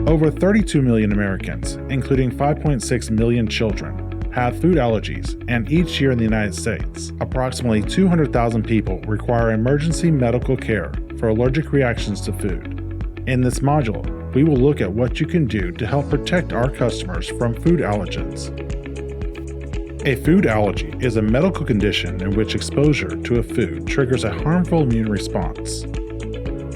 Over 32 million Americans, including 5.6 million children, have food allergies, and each year in the United States, approximately 200,000 people require emergency medical care for allergic reactions to food. In this module, we will look at what you can do to help protect our customers from food allergens. A food allergy is a medical condition in which exposure to a food triggers a harmful immune response.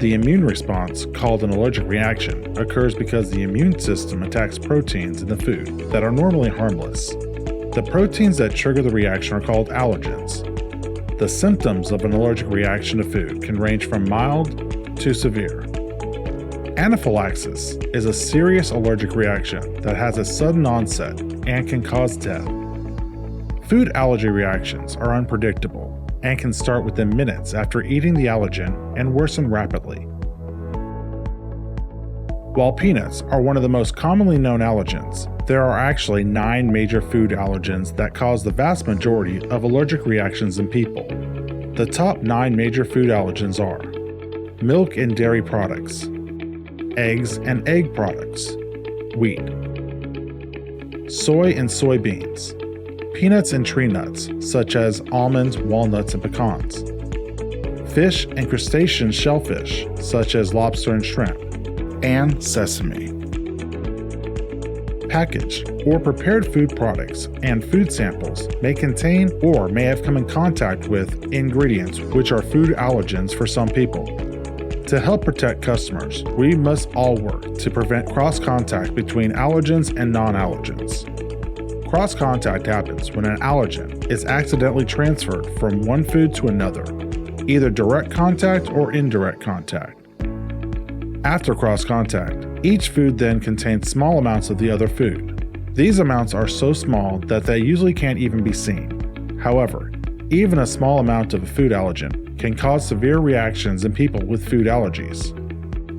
The immune response, called an allergic reaction, occurs because the immune system attacks proteins in the food that are normally harmless. The proteins that trigger the reaction are called allergens. The symptoms of an allergic reaction to food can range from mild to severe. Anaphylaxis is a serious allergic reaction that has a sudden onset and can cause death. Food allergy reactions are unpredictable and can start within minutes after eating the allergen and worsen rapidly. While peanuts are one of the most commonly known allergens, there are actually 9 major food allergens that cause the vast majority of allergic reactions in people. The top 9 major food allergens are milk and dairy products, eggs and egg products, wheat, soy and soybeans, peanuts and tree nuts, such as almonds, walnuts, and pecans, fish and crustacean shellfish, such as lobster and shrimp, and sesame. Packaged or prepared food products and food samples may contain or may have come in contact with ingredients which are food allergens for some people. To help protect customers, we must all work to prevent cross-contact between allergens and non-allergens. Cross-contact happens when an allergen is accidentally transferred from one food to another, either direct contact or indirect contact. After cross-contact, each food then contains small amounts of the other food. These amounts are so small that they usually can't even be seen. However, even a small amount of a food allergen can cause severe reactions in people with food allergies.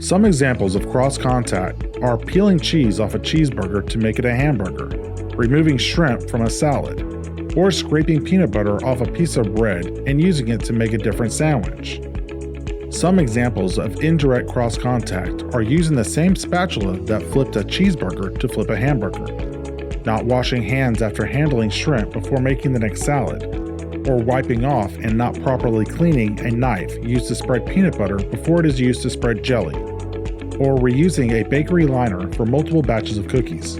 Some examples of cross-contact are peeling cheese off a cheeseburger to make it a hamburger, removing shrimp from a salad, or scraping peanut butter off a piece of bread and using it to make a different sandwich. Some examples of indirect cross-contact are using the same spatula that flipped a cheeseburger to flip a hamburger, not washing hands after handling shrimp before making the next salad, or wiping off and not properly cleaning a knife used to spread peanut butter before it is used to spread jelly, or reusing a bakery liner for multiple batches of cookies.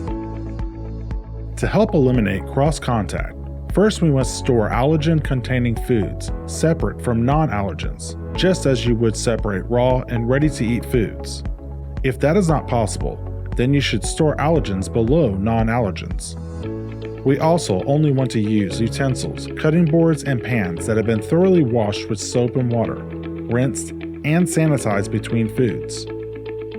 To help eliminate cross-contact, first we must store allergen-containing foods separate from non-allergens, just as you would separate raw and ready-to-eat foods. If that is not possible, then you should store allergens below non-allergens. We also only want to use utensils, cutting boards, and pans that have been thoroughly washed with soap and water, rinsed, and sanitized between foods.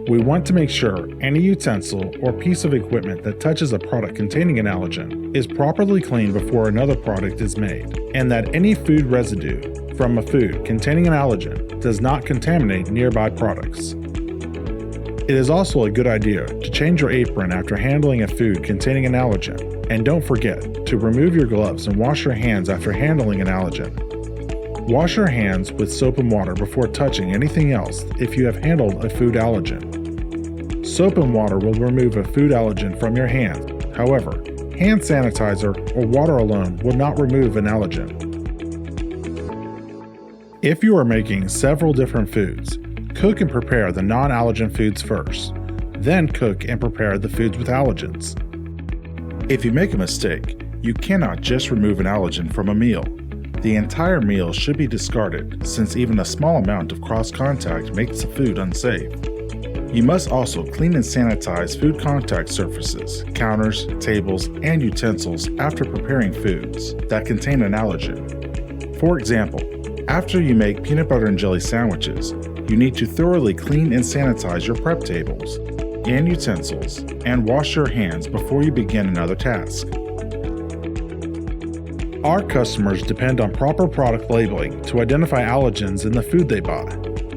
We want to make sure any utensil or piece of equipment that touches a product containing an allergen is properly cleaned before another product is made, and that any food residue from a food containing an allergen does not contaminate nearby products. It is also a good idea to change your apron after handling a food containing an allergen, and don't forget to remove your gloves and wash your hands after handling an allergen. Wash your hands with soap and water before touching anything else if you have handled a food allergen. Soap and water will remove a food allergen from your hands. However, hand sanitizer or water alone will not remove an allergen. If you are making several different foods, cook and prepare the non-allergen foods first, then cook and prepare the foods with allergens. If you make a mistake, you cannot just remove an allergen from a meal. The entire meal should be discarded, since even a small amount of cross-contact makes the food unsafe. You must also clean and sanitize food contact surfaces, counters, tables, and utensils after preparing foods that contain an allergen. For example, after you make peanut butter and jelly sandwiches, you need to thoroughly clean and sanitize your prep tables and utensils, and wash your hands before you begin another task. Our customers depend on proper product labeling to identify allergens in the food they buy.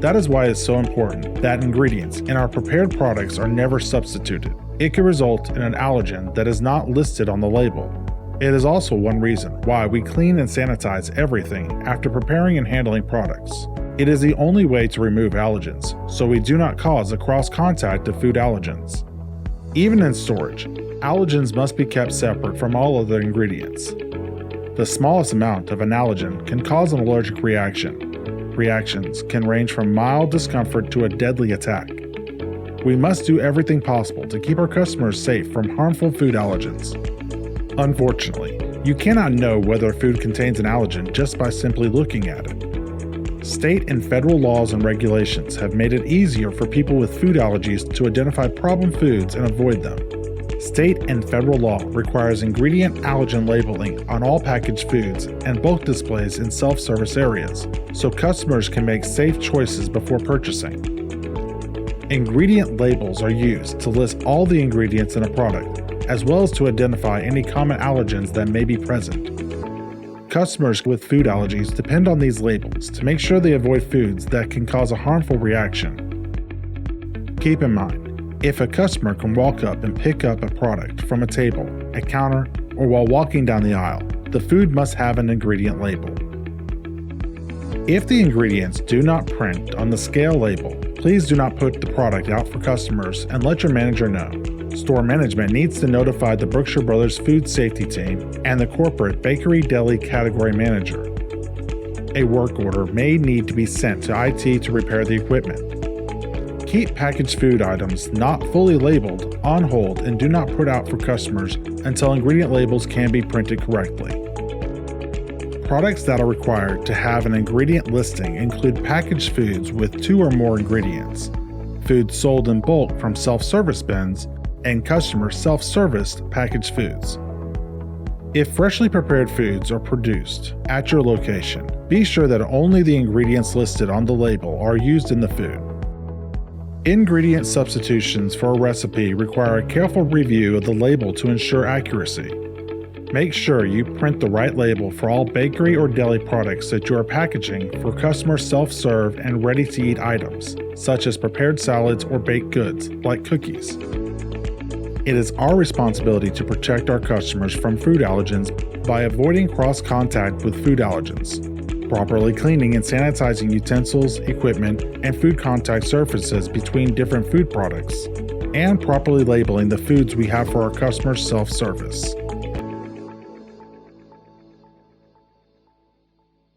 That is why it's so important that ingredients in our prepared products are never substituted. It could result in an allergen that is not listed on the label. It is also one reason why we clean and sanitize everything after preparing and handling products. It is the only way to remove allergens, so we do not cause the cross-contact of food allergens. Even in storage, allergens must be kept separate from all other ingredients. The smallest amount of an allergen can cause an allergic reaction. Reactions can range from mild discomfort to a deadly attack. We must do everything possible to keep our customers safe from harmful food allergens. Unfortunately, you cannot know whether a food contains an allergen just by simply looking at it. State and federal laws and regulations have made it easier for people with food allergies to identify problem foods and avoid them. State and federal law requires ingredient allergen labeling on all packaged foods and bulk displays in self-service areas, so customers can make safe choices before purchasing. Ingredient labels are used to list all the ingredients in a product, as well as to identify any common allergens that may be present. Customers with food allergies depend on these labels to make sure they avoid foods that can cause a harmful reaction. Keep in mind, if a customer can walk up and pick up a product from a table, a counter, or while walking down the aisle, the food must have an ingredient label. If the ingredients do not print on the scale label, please do not put the product out for customers and let your manager know. Store management needs to notify the Brookshire Brothers Food Safety Team and the corporate Bakery Deli Category Manager. A work order may need to be sent to IT to repair the equipment. Keep packaged food items not fully labeled on hold and do not put out for customers until ingredient labels can be printed correctly. Products that are required to have an ingredient listing include packaged foods with 2 or more ingredients, foods sold in bulk from self-service bins, and customer self-serviced packaged foods. If freshly prepared foods are produced at your location, be sure that only the ingredients listed on the label are used in the food. Ingredient substitutions for a recipe require a careful review of the label to ensure accuracy. Make sure you print the right label for all bakery or deli products that you are packaging for customer self-serve and ready-to-eat items, such as prepared salads or baked goods, like cookies. It is our responsibility to protect our customers from food allergens by avoiding cross-contact with food allergens, properly cleaning and sanitizing utensils, equipment, and food contact surfaces between different food products, and properly labeling the foods we have for our customers' self-service.